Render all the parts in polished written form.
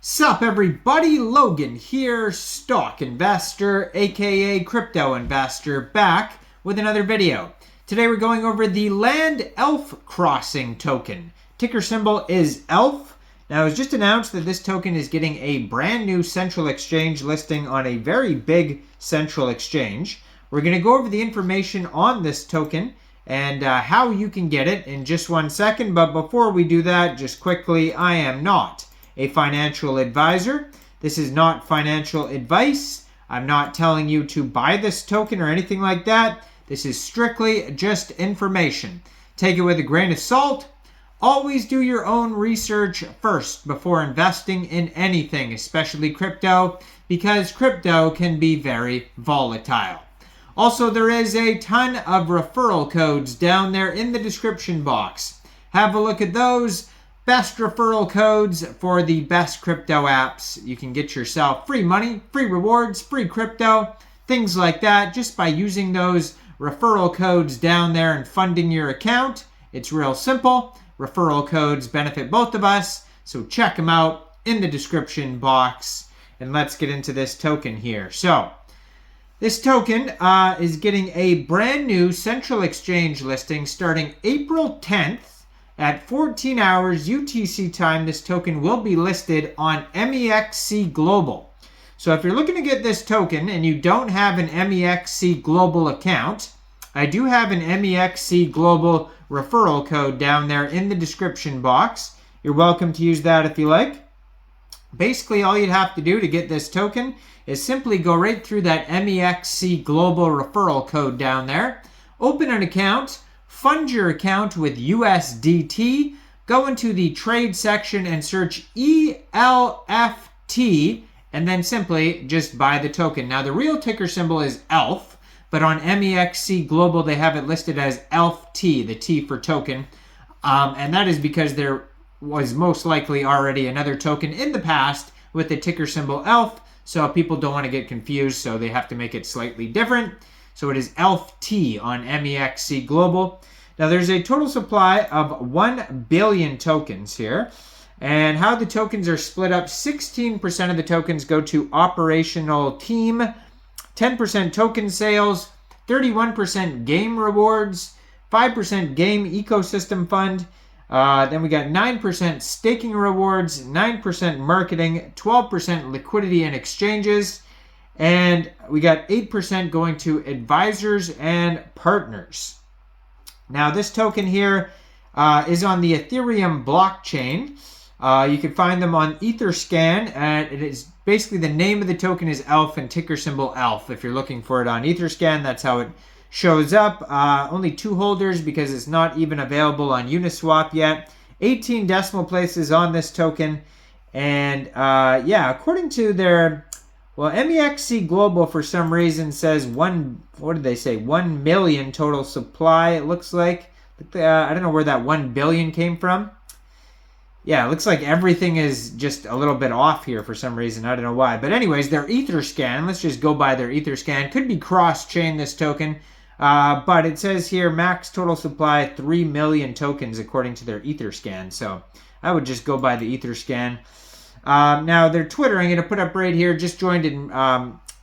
Sup everybody, Logan here, stock investor, aka crypto investor, back with another video. Today we're going over the Land Elf Crossing token. Ticker symbol is Elf. Now it was just announced that this token is getting a brand new central exchange listing on a very big central exchange. We're going to go over the information on this token and how you can get it in just 1 second. But before we do that, just quickly, I am not a financial advisor. This is not financial advice. I'm not telling you to buy this token or anything like that. This is strictly just information. Take it with a grain of salt. Always do your own research first before investing in anything, especially crypto, because crypto can be very volatile. Also, there is a ton of referral codes down there in the description box. Have a look at those. Best referral codes for the best crypto apps. You can get yourself free money, free rewards, free crypto, things like that just by using those referral codes down there and funding your account. It's real simple. Referral codes benefit both of us, so check them out in the description box. And let's get into this token here. So this token is getting a brand new central exchange listing starting April 10th. At 14 hours UTC time, this token will be listed on Mexc Global. So if you're looking to get this token and you don't have an Mexc Global account, I do have an Mexc Global referral code down there in the description box. You're welcome to use that if you like. Basically, all you'd have to do to get this token is simply go right through that Mexc Global referral code down there, open an account, fund your account with USDT, go into the trade section and search ELFT, and then simply just buy the token. Now the real ticker symbol is ELF, but on Mexc Global they have it listed as ELFT, the T for token, and that is because there was most likely already another token in the past with the ticker symbol ELF, so people don't want to get confused, so they have to make it slightly different. So it is ELFT on Mexc Global. Now there's a total supply of 1 billion tokens here. And how the tokens are split up, 16% of the tokens go to operational team, 10% token sales, 31% game rewards, 5% game ecosystem fund. Then we got 9% staking rewards, 9% marketing, 12% liquidity and exchanges. And we got 8% going to advisors and partners. Now this token here is on the Ethereum blockchain. You can find them on Etherscan, and it is basically the name of the token is Elf and ticker symbol Elf. If you're looking for it on Etherscan, that's how it shows up. Only 2 holders because it's not even available on Uniswap yet. 18 decimal places on this token. And yeah, according to their... Well, Mexc Global for some reason says 1 million total supply, it looks like. I don't know where that 1 billion came from. Yeah, it looks like everything is just a little bit off here for some reason. I don't know why. But anyways, their Etherscan, let's just go by their Etherscan. Could be cross-chain, this token. But it says here, max total supply, 3 million tokens according to their Etherscan. So I would just go by the Etherscan. Now their Twitter, I'm going to put up right here, just joined in,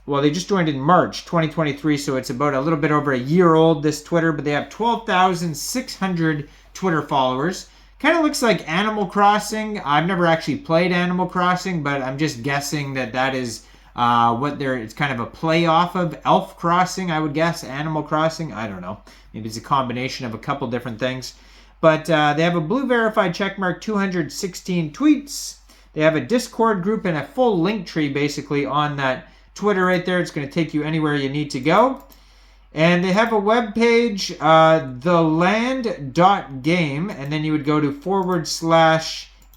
they just joined in March 2023, so it's about a little bit over a year old, this Twitter, but they have 12,600 Twitter followers. Kind of looks like Animal Crossing. I've never actually played Animal Crossing, but I'm just guessing that that is it's kind of a play off of Elf Crossing, I would guess, Animal Crossing. I don't know. Maybe it's a combination of a couple different things. But they have a blue verified checkmark, 216 tweets. They have a Discord group and a full link tree basically on that Twitter right there. It's going to take you anywhere you need to go. And they have a web page, theland.game, and then you would go to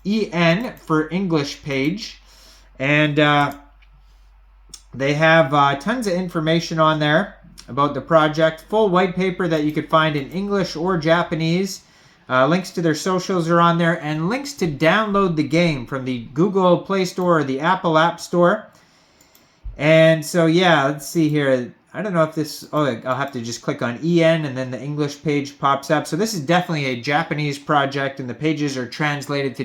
/EN for English page. And they have tons of information on there about the project. Full white paper that you could find in English or Japanese. Links to their socials are on there, and links to download the game from the Google Play Store or the Apple App Store. And so, yeah, let's see here. I don't know if this, oh, I'll have to just click on EN and then the English page pops up. So this is definitely a Japanese project and the pages are translated to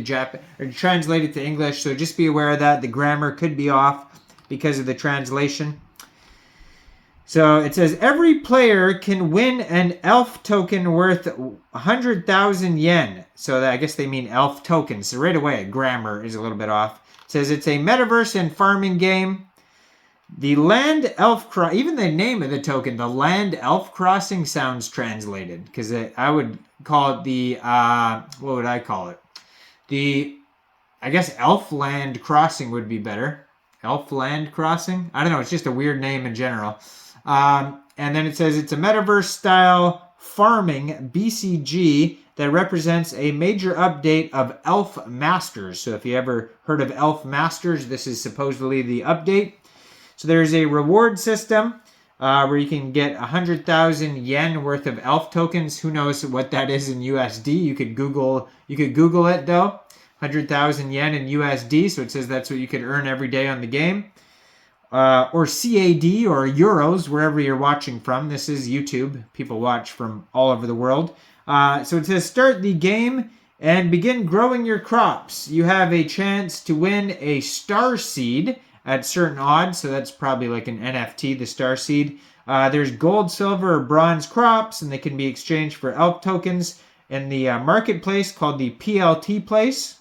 English. So just be aware of that. The grammar could be off because of the translation. So it says every player can win an Elft token worth 100,000 yen. So I guess they mean Elft tokens. So right away, grammar is a little bit off. It says it's a metaverse and farming game. The Land Elf Crossing, even the name of the token, the Land Elf Crossing sounds translated. Because I would call it the, what would I call it? I guess Elf Land Crossing would be better. Elf Land Crossing? I don't know, it's just a weird name in general. And then it says it's a metaverse-style farming BCG that represents a major update of Elf Masters. So if you ever heard of Elf Masters, this is supposedly the update. So there's a reward system where you can get 100,000 yen worth of Elf tokens. Who knows what that is in USD? You could Google it though. 100,000 yen in USD. So it says that's what you could earn every day on the game. Or CAD or euros, wherever you're watching from. This is YouTube. People watch from all over the world. So it says start the game and begin growing your crops. You have a chance to win a star seed at certain odds. So that's probably like an NFT, the star seed. There's gold, silver, or bronze crops, and they can be exchanged for Elf tokens in the marketplace called the PLT place.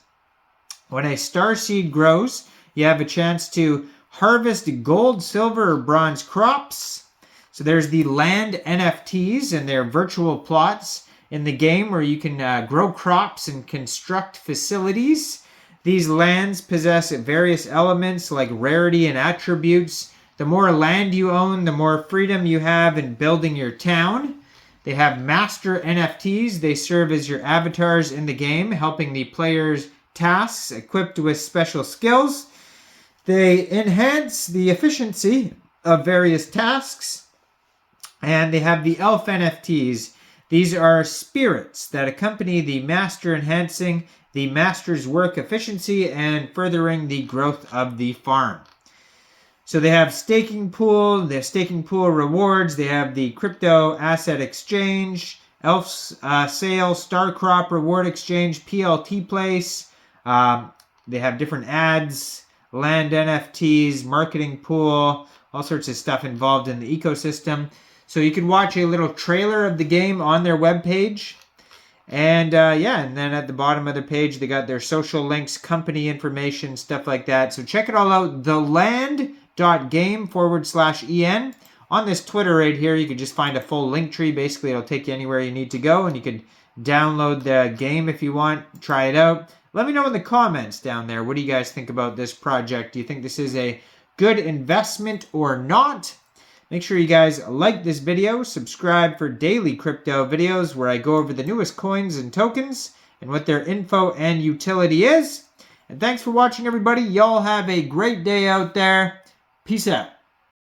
When a star seed grows, you have a chance to harvest gold, silver, or bronze crops. So there's the land NFTs and their virtual plots in the game where you can grow crops and construct facilities. These lands possess various elements like rarity and attributes. The more land you own, the more freedom you have in building your town. They have master NFTs. They serve as your avatars in the game, helping the players' tasks equipped with special skills. They enhance the efficiency of various tasks. And they have the Elf NFTs. These are spirits that accompany the master, enhancing the master's work efficiency and furthering the growth of the farm. So they have staking pool, they have staking pool rewards, they have the crypto asset exchange, Elf's sale, star crop reward exchange, PLT place. They have different ads, land NFTs, marketing pool, all sorts of stuff involved in the ecosystem. So you can watch a little trailer of the game on their webpage. And and then at the bottom of their page, they got their social links, company information, stuff like that. So check it all out, theland.game/EN. On this Twitter right here, you can just find a full link tree. Basically, it'll take you anywhere you need to go, and you can download the game if you want, try it out. Let me know in the comments down there, what do you guys think about this project? Do you think this is a good investment or not? Make sure you guys like this video, subscribe for daily crypto videos where I go over the newest coins and tokens and what their info and utility is. And thanks for watching, everybody. Y'all have a great day out there. Peace out.